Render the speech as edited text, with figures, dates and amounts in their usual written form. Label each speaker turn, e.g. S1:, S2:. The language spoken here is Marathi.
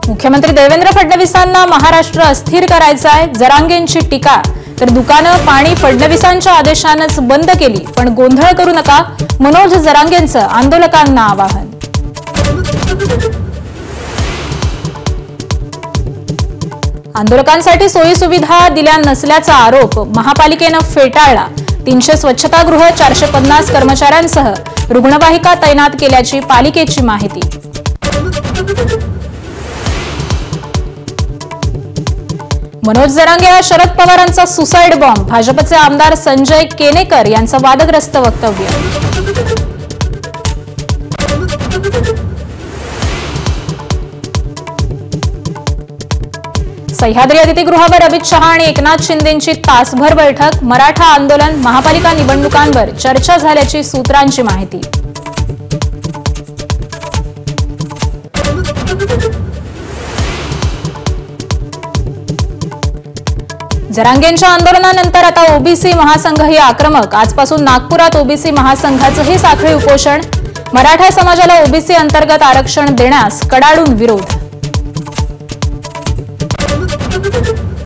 S1: मुख्यमंत्री देवेंद्र फडणवीसांना महाराष्ट्र अस्थिर करायचा आहे, जरांगेंची टीका। तर दुकानं पाणी फडणवीसांच्या आदेशानेच बंद केली, पण गोंधळ करू नका, मनोज जरांगेंचं आंदोलकांना आवाहन। आंदोलकांसाठी सोयी सुविधा दिल्या नसल्याचा आरोप महापालिकेनं फेटाळला। 300 स्वच्छतागृह, 450 कर्मचाऱ्यांसह रुग्णवाहिका तैनात केल्याची पालिकेची माहिती। मनोज जरांगे हा शरद पवारांचा सुसाईड बॉम्ब, भाजपचे आमदार संजय केनेकर यांचं वादग्रस्त वक्तव्य। सह्याद्री अतिथीगृहावर अमित शहा आणि एकनाथ शिंदेंची तासभर बैठक। मराठा आंदोलन, महापालिका निवडणुकांवर चर्चा झाल्याची सूत्रांची माहिती। जरांगेंच्या आंदोलनानंतर आता ओबीसी महासंघही आक्रमक। आजपासून नागपुरात ओबीसी महासंघाचंही साखळी उपोषण। मराठा समाजाला ओबीसी अंतर्गत आरक्षण देण्यास कडाडून विरोध।